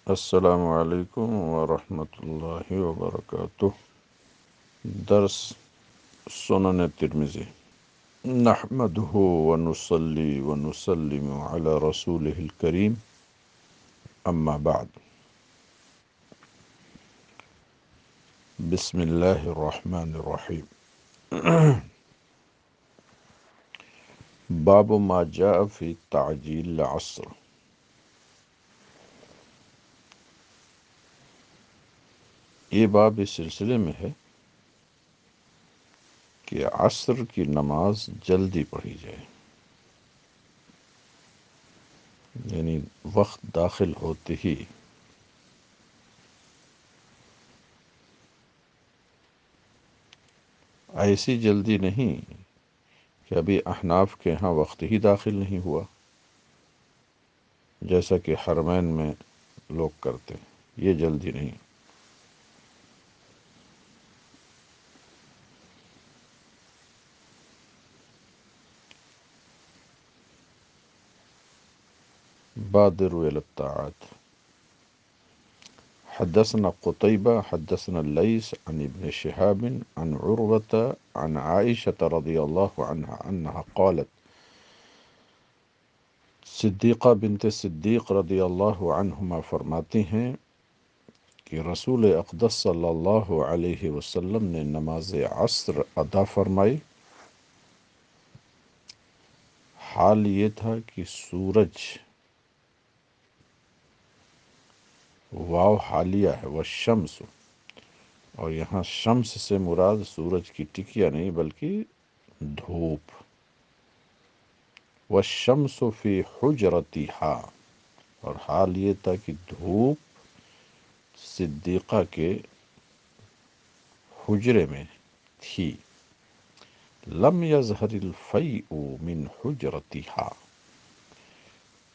السلام علیکم ورحمۃ اللہ وبرکاتہ۔ درس سنن ترمذی۔ نحمده ونصلي ونسلم على رسوله الكريم، اما بعد۔ بسم اللہ الرحمن الرحیم۔ باب ما جاء فی تعجیل العصر۔ یہ باب اس سلسلے میں ہے کہ عصر کی نماز جلدی پڑھی جائے، یعنی وقت داخل ہوتے ہی۔ ایسی جلدی نہیں کہ ابھی احناف کے ہاں وقت ہی داخل نہیں ہوا، جیسا کہ حرمین میں لوگ کرتے ہیں، یہ جلدی نہیں۔ بادروا الی الطاعات۔ حدثنا قتيبة حدثنا الليث عن ابن شهاب عن عروة عن عائشة رضي الله عنها أنها قالت، صدیقہ بنت صدیق رضی اللہ عنہما فرماتی ہیں کہ رسول اقدس صلی اللہ علیہ وسلم نے نماز عصر ادا فرمائی، حال یہ تھا کہ سورج، واو حالیہ ہے، والشمس، اور یہاں شمس سے مراد سورج کی ٹکیا نہیں بلکہ دھوپ، والشمس فی حجرتہا، اور حال یہ تھا کہ دھوپ صدیقہ کے حجرے میں تھی۔ لم یظہر الفیء من حجرتہا،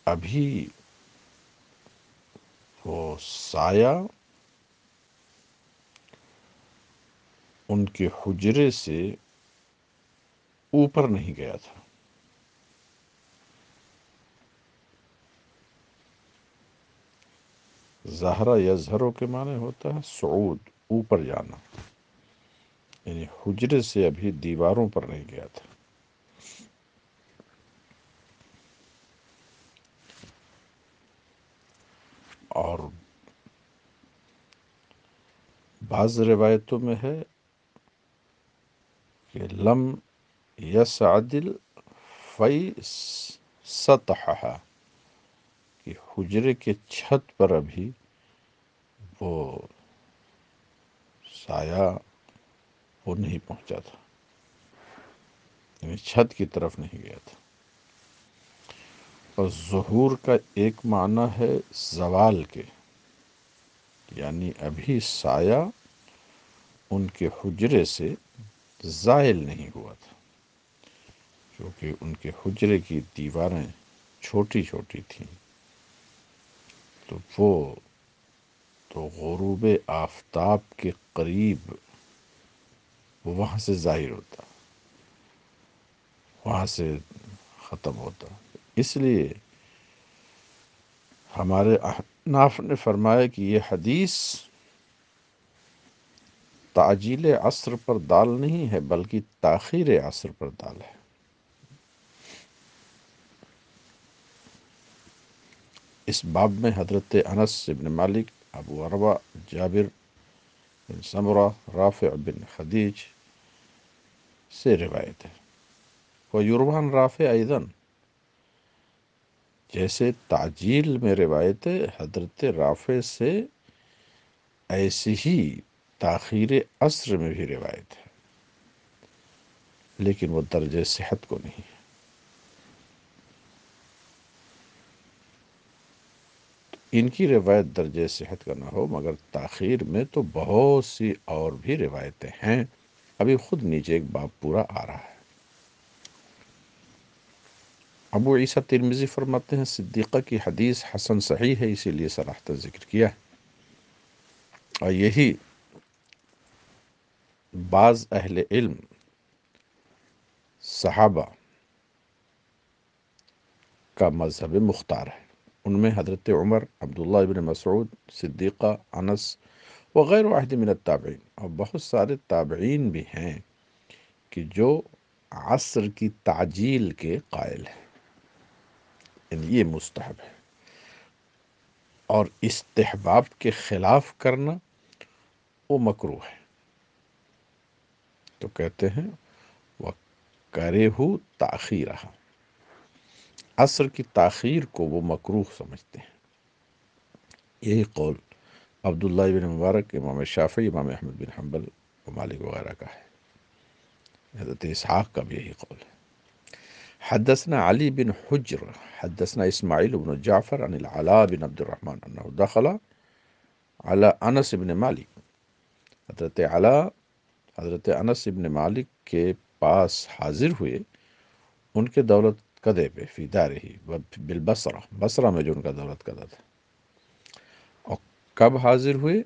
ابھی وہ سایہ ان کے حجرے سے اوپر نہیں گیا تھا۔ ظہرہ یظہروں کے معنی ہوتا ہے صعود، اوپر جانا، یعنی حجرے سے ابھی دیواروں پر نہیں گیا تھا۔ اور بعض روایتوں میں ہے کہ لم یصعد الفی سطحہا، کہ حجرے کے چھت پر ابھی وہ سایہ وہ نہیں پہنچا تھا، یعنی چھت کی طرف نہیں گیا تھا۔ اور ظہور کا ایک معنی ہے زوال کے، یعنی ابھی سایہ ان کے حجرے سے زائل نہیں ہوا تھا، کیونکہ ان کے حجرے کی دیواریں چھوٹی چھوٹی تھیں، تو وہ تو غروب آفتاب کے قریب وہاں سے ظاہر ہوتا، وہاں سے ختم ہوتا۔ اس لیے ہمارے احناف نے فرمایا کہ یہ حدیث تعجیل عصر پر دال نہیں ہے بلکہ تاخیر عصر پر دال ہے۔ اس باب میں حضرت انس بن مالک، ابو عروہ، جابر بن سمرہ، رافع بن خدیج سے روایت ہے۔ ویروان رافع ایضاً، جیسے تعجیل میں روایت ہے حضرت رافع سے، ایسی ہی تاخیر عصر میں بھی روایت ہے، لیکن وہ درجہ صحت کو نہیں ہے۔ ان کی روایت درجہ صحت کا نہ ہو، مگر تاخیر میں تو بہت سی اور بھی روایتیں ہیں، ابھی خود نیچے ایک باب پورا آ رہا ہے۔ ابو عیسیٰ ترمذی فرماتے ہیں صدیقہ کی حدیث حسن صحیح ہے، اسی لیے صراحتاً ذکر کیا ہے، اور یہی بعض اہل علم صحابہ کا مذہب مختار ہے، ان میں حضرت عمر، عبداللہ ابن مسعود، صدیقہ، انس وغیر واحد من التابعین، اور بہت سارے تابعین بھی ہیں کہ جو عصر کی تعجیل کے قائل ہیں، یعنی یہ مستحب ہے، اور استحباب کے خلاف کرنا وہ مکروہ ہے، تو کہتے ہیں وَكَرِهُ تَأْخِيرَهَا، عصر کی تاخیر کو وہ مکروہ سمجھتے ہیں۔ یہی قول عبداللہ بن مبارک، امام شافعی، امام احمد بن حنبل و مالک وغیرہ کا ہے۔ حضرت اسحاق کا بھی یہی قول ہے۔ حدثنا علی بن حجر حدثنا اسماعیل بن جعفر عن العلاء بن عبد الرحمن انه دخل على انس بن مالک، حضرت علاء حضرت انس بن مالک کے پاس حاضر ہوئے، ان کے دولت قدے پہ، فی دارہی بالبصرہ، بصرہ میں جو ان کا دولت قدہ تھا۔ اور کب حاضر ہوئے؟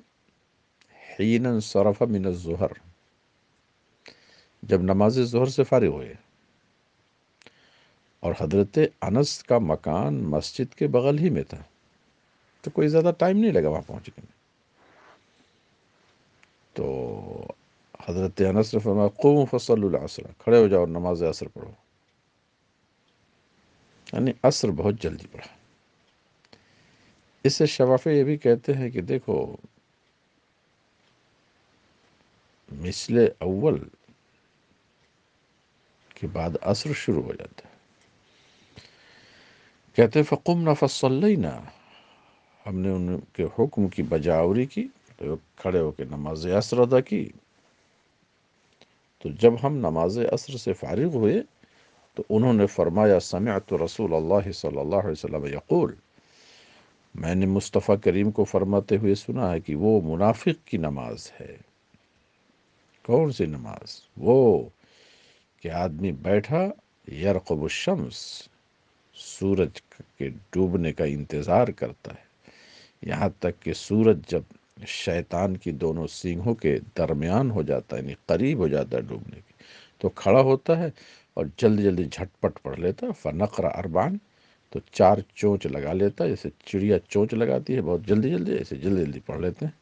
حین انصرف من الظہر، جب نماز ظہر سے فارغ ہوئے، اور حضرت انس کا مکان مسجد کے بغل ہی میں تھا، تو کوئی زیادہ ٹائم نہیں لگا وہاں پہنچنے میں۔ تو حضرت انس نے فرمایا قوموا فصلوا العصر، کھڑے ہو جاؤ اور نماز عصر پڑھو، یعنی عصر بہت جلدی پڑھا۔ اس سے شوافی یہ بھی کہتے ہیں کہ دیکھو مثل اول کے بعد عصر شروع ہو جاتا ہے۔ کہتے ہیں فقمنا فصلینا، ہم نے ان کے حکم کی بجاوری کی، تو کھڑے ہو کے نماز عصر ادا کی۔ تو جب ہم نماز عصر سے فارغ ہوئے تو انہوں نے فرمایا سمعت رسول اللہ صلی اللہ علیہ وسلم یقول، میں نے مصطفیٰ کریم کو فرماتے ہوئے سنا ہے کہ وہ منافق کی نماز ہے۔ کون سی نماز؟ وہ کہ آدمی بیٹھا یرقب الشمس، سورج کے ڈوبنے کا انتظار کرتا ہے، یہاں تک کہ سورج جب شیطان کی دونوں سینگھوں کے درمیان ہو جاتا ہے، یعنی قریب ہو جاتا ہے ڈوبنے کے، تو کھڑا ہوتا ہے اور جلدی جلدی جھٹپٹ پڑھ لیتا ہے، فنقر اربعن، تو 4 چونچ لگا لیتا ہے، جیسے چڑیا چونچ لگاتی ہے بہت جلدی جلدی، ایسے جلدی جلدی پڑھ لیتے ہیں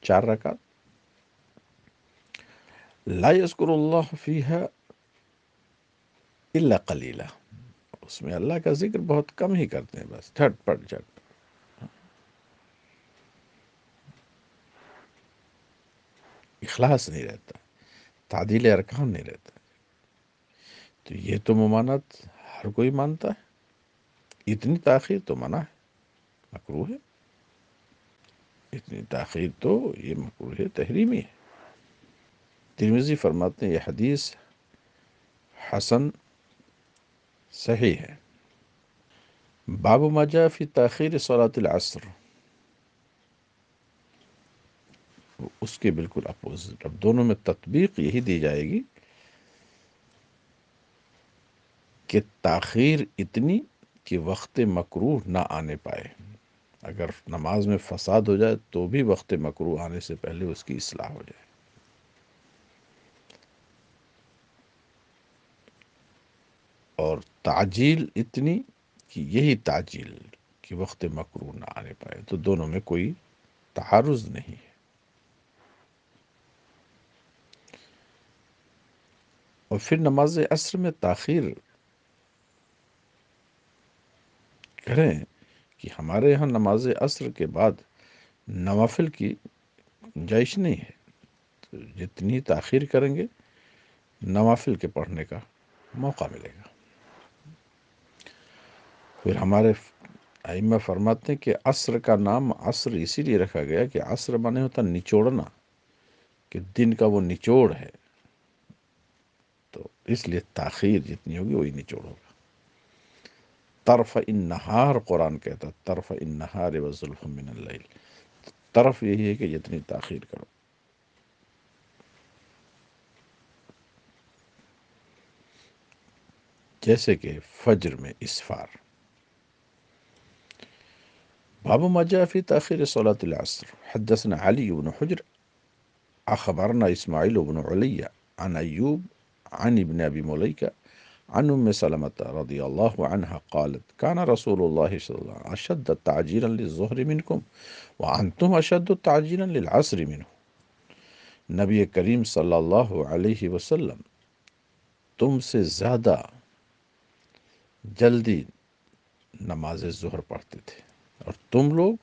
4 رکعت۔ لا یذکر اللہ فیہا الا قلیلا، اس میں اللہ کا ذکر بہت کم ہی کرتے ہیں، بس جھٹ پٹ جھٹ، اخلاص نہیں رہتا، تعدیل ارکان نہیں رہتا۔ تو یہ تو ممانعت ہر کوئی مانتا ہے، اتنی تاخیر تو منع ہے، مکروہ ہے، اتنی تاخیر تو یہ مکروہ ہے، تحریمی ہے۔ ترمذی فرماتے ہیں یہ حدیث حسن صحیح ہے۔ باب ما جاء فی تاخیر صلاۃ العصر، اس کے بالکل اپوزٹ، اب دونوں میں تطبیق یہی دی جائے گی کہ تاخیر اتنی کہ وقت مکروہ نہ آنے پائے، اگر نماز میں فساد ہو جائے تو بھی وقت مکروہ آنے سے پہلے اس کی اصلاح ہو جائے، اور تعجیل اتنی کہ یہی تعجیل کہ وقت مکروہ نہ آنے پائے، تو دونوں میں کوئی تعارض نہیں ہے۔ اور پھر نماز عصر میں تاخیر کریں کہ ہمارے ہاں نماز عصر کے بعد نوافل کی گنجائش نہیں ہے، تو جتنی تاخیر کریں گے نوافل کے پڑھنے کا موقع ملے گا۔ پھر ہمارے ائمہ فرماتے ہیں کہ عصر کا نام عصر اسی لیے رکھا گیا کہ عصر مانے ہوتا نچوڑنا، کہ دن کا وہ نچوڑ ہے، تو اس لیے تاخیر جتنی ہوگی وہی نچوڑ ہوگا۔ طرف النہار قرآن کہتا، طرف النہار وزلف من اللیل، طرف یہی ہے کہ جتنی تاخیر کرو۔ جیسے کہ فجر میں اسفار۔ باب ما جاء فی تاخیر صلاۃ العصر، حدثنا علی بن حجر اخبرنا اسماعیل بن علی عن ایوب عن ابن ابی ملیکہ عن ام سلمة رضی اللہ عنہ قالت کان رسول اللہ صلی اللہ علیہ وسلم اشد تعجیلا للظہر منکم وانتم اشد تعجیلا للعصر منہ، نبی کریم صلی اللہ علیہ وسلم تم سے زیادہ جلدی نماز ظہر پڑھتے تھے، اور تم لوگ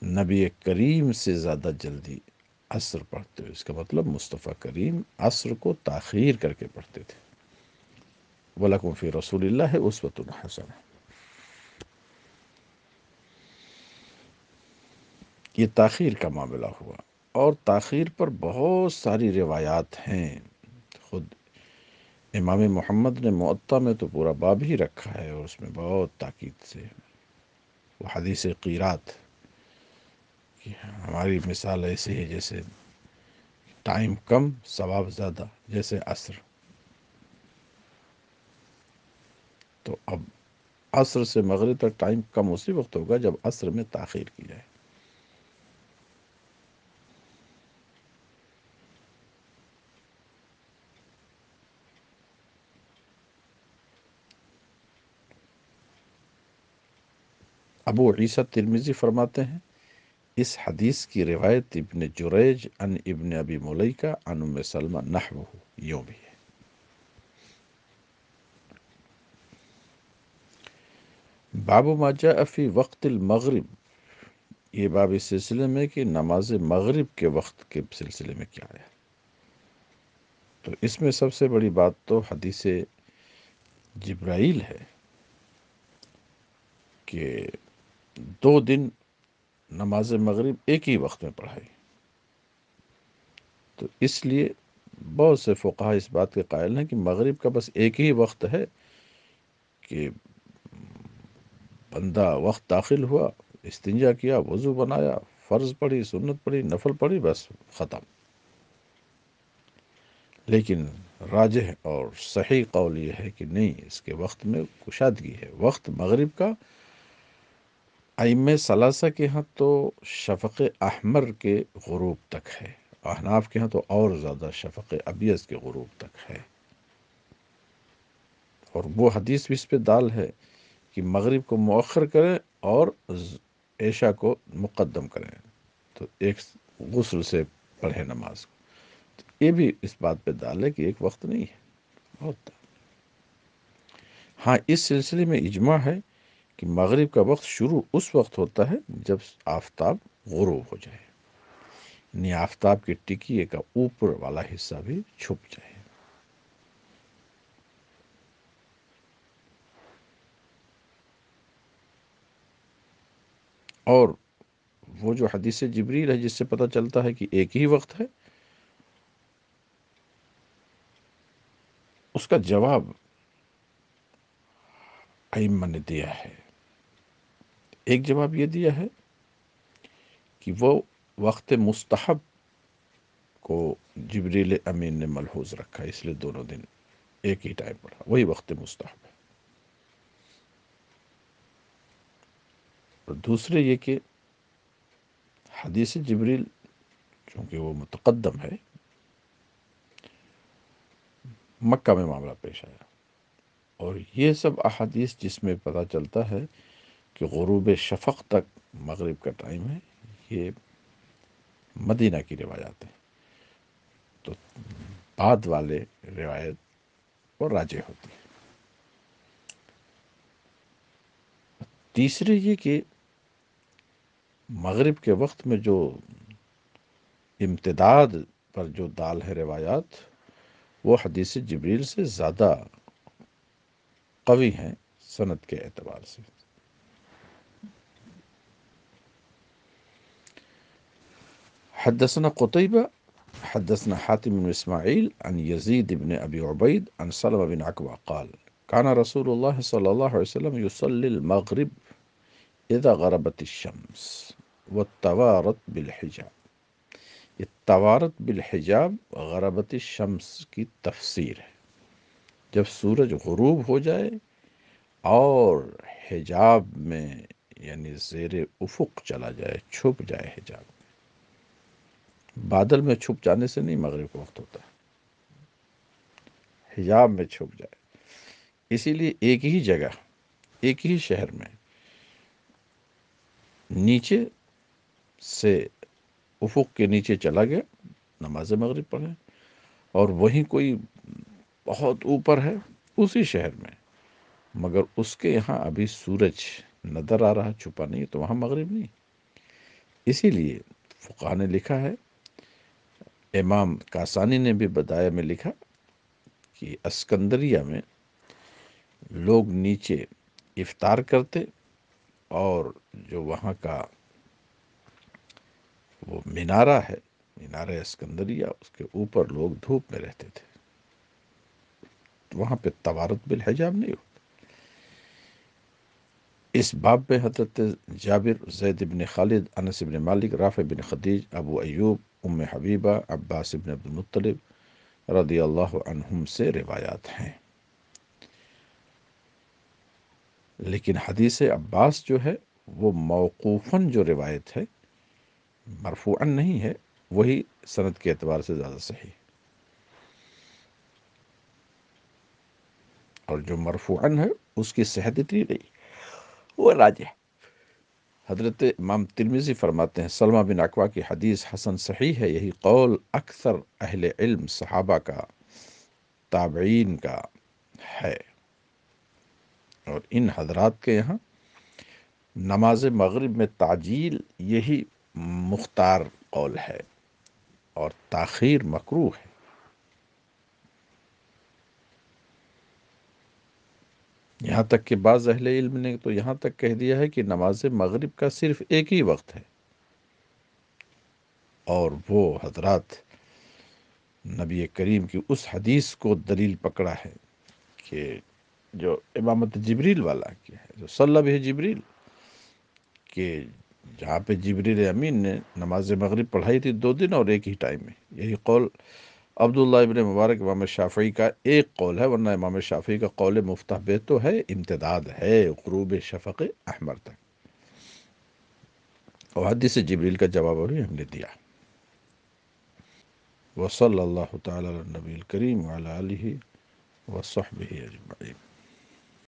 نبی کریم سے زیادہ جلدی عصر پڑھتے ہو۔ اس کا مطلب مصطفیٰ کریم عصر کو تاخیر کر کے پڑھتے تھے۔ وَلَكُمْ فِي رَسُولِ اللَّهِ أُسْوَةٌ حَسَنَةٌ، یہ تاخیر کا معاملہ ہوا، اور تاخیر پر بہت ساری روایات ہیں۔ خود امام محمد نے معطا میں تو پورا باب ہی رکھا ہے، اور اس میں بہت تاکید سے وہ حدیث قیرات کی ہماری مثال ایسی ہے جیسے ٹائم کم ثواب زیادہ، جیسے عصر۔ تو اب عصر سے مغرب تک ٹائم کم اسی وقت ہوگا جب عصر میں تاخیر کی جائے۔ ابو عیسیٰ ترمذی فرماتے ہیں اس حدیث کی روایت ابن جریج عن ابن ابی ملیکہ عن ام سلمہ نحوہ یوں بھی ہے۔ باب ما جاء فی وقت المغرب، یہ باب اس سلسلے میں کہ نماز مغرب کے وقت کے سلسلے میں کیا ہے۔ تو اس میں سب سے بڑی بات تو حدیث جبرائیل ہے کہ 2 دن نماز مغرب ایک ہی وقت میں پڑھائی۔ تو اس لیے بہت سے فقہا اس بات کے قائل ہیں کہ مغرب کا بس ایک ہی وقت ہے کہ بندہ وقت داخل ہوا، استنجا کیا، وضو بنایا، فرض پڑھی، سنت پڑھی، نفل پڑھی، بس ختم۔ لیکن راجح اور صحیح قول یہ ہے کہ نہیں، اس کے وقت میں کشادگی ہے۔ وقت مغرب کا ائمہ ثلاثہ کے ہاں تو شفق احمر کے غروب تک ہے، احناف کے ہاں تو اور زیادہ شفق ابیض کے غروب تک ہے۔ اور وہ حدیث بھی اس پہ دال ہے کہ مغرب کو مؤخر کریں اور عشاء کو مقدم کریں، تو ایک غسل سے پڑھیں نماز کو۔ یہ بھی اس بات پہ دال ہے کہ ایک وقت نہیں ہے، بہت۔ ہاں اس سلسلے میں اجماع ہے کہ مغرب کا وقت شروع اس وقت ہوتا ہے جب آفتاب غروب ہو جائے، یعنی آفتاب کے ٹکیے کا اوپر والا حصہ بھی چھپ جائے۔ اور وہ جو حدیث جبریل ہے جس سے پتہ چلتا ہے کہ ایک ہی وقت ہے، اس کا جواب ائمہ نے دیا ہے۔ ایک جواب یہ دیا ہے کہ وہ وقت مستحب کو جبریل امین نے ملحوظ رکھا، اس لیے دونوں دن ایک ہی ٹائم پڑھا، وہی وقت مستحب ہے۔ اور دوسرے یہ کہ حدیث جبریل چونکہ وہ متقدم ہے، مکہ میں معاملہ پیش آیا، اور یہ سب احادیث جس میں پتہ چلتا ہے کہ غروب شفق تک مغرب کا ٹائم ہے، یہ مدینہ کی روایات ہیں، تو بعد والے روایت اور راجح ہوتی ہے۔ تیسرے یہ کہ مغرب کے وقت میں جو امتداد پر جو دال ہے روایات، وہ حدیث جبریل سے زیادہ قوی ہیں سند کے اعتبار سے۔ حدثنا قتيبة حدثنا حاتم بن إسماعيل عن يزيد بن أبي عبيد عن سلمة بن عكوى قال كان رسول الله صلى الله عليه وسلم يصلي المغرب إذا غربت الشمس والتوارت بالحجاب۔ یہ توارت بالحجاب غربت الشمس کی تفسیر ہے، جب سورج غروب ہو جائے اور حجاب میں یعنی زیر افق چلا جائے، چھپ جائے حجاب، بادل میں چھپ جانے سے نہیں مغرب کا وقت ہوتا ہے، حجاب میں چھپ جائے۔ اسی لیے ایک ہی جگہ، ایک ہی شہر میں نیچے سے افق کے نیچے چلا گیا، نماز مغرب پڑھے، اور وہیں کوئی بہت اوپر ہے اسی شہر میں، مگر اس کے یہاں ابھی سورج نظر آ رہا، چھپا نہیں، تو وہاں مغرب نہیں۔ اسی لیے فقہا نے لکھا ہے، امام کاسانی نے بھی بدایہ میں لکھا کہ اسکندریہ میں لوگ نیچے افطار کرتے، اور جو وہاں کا وہ مینارہ ہے، مینارہ اسکندریہ، اس کے اوپر لوگ دھوپ میں رہتے تھے، وہاں پہ توارت بالحجاب نہیں ہو۔ اس باب میں حضرت جابر، زید بن خالد، انس بن مالک، رافع بن خدیج، ابو ایوب، ام حبیبہ، عباس بن عبد المطلب رضی اللہ عنہم سے روایات ہیں۔ لیکن حدیث عباس جو ہے وہ موقوفاً جو روایت ہے، مرفوعاً نہیں ہے، وہی سند کے اعتبار سے زیادہ صحیح، اور جو مرفوعاً ہے اس کی صحت اتنی نہیں، وہ راجح۔ حضرت امام ترمذی فرماتے ہیں، سلمہ بن اکوع کی حدیث حسن صحیح ہے، یہی قول اکثر اہل علم، صحابہ کا، تابعین کا ہے، اور ان حضرات کے یہاں نماز مغرب میں تعجیل یہی مختار قول ہے، اور تاخیر مکروہ ہے۔ یہاں تک کہ بعض اہل علم نے تو یہاں تک کہہ دیا ہے کہ نماز مغرب کا صرف ایک ہی وقت ہے، اور وہ حضرات نبی کریم کی اس حدیث کو دلیل پکڑا ہے کہ جو امامت جبریل والا کیا ہے، جو صلی بہ جبریل، کہ جہاں پہ جبریل امین نے نماز مغرب پڑھائی تھی 2 دن اور ایک ہی ٹائم میں۔ یہی قول عبداللہ ابن مبارک امام شافعی کا ایک قول ہے، ورنہ امام شافعی کا قول مفتح بہ تو ہے، امتداد ہے غروب شفق احمر تک، اور حدیث جبریل کا جواب ابھی ہم نے دیا۔ وصلی اللہ تعالی علی النبی الکریم وعلی آلہ وصحبہ اجمعین۔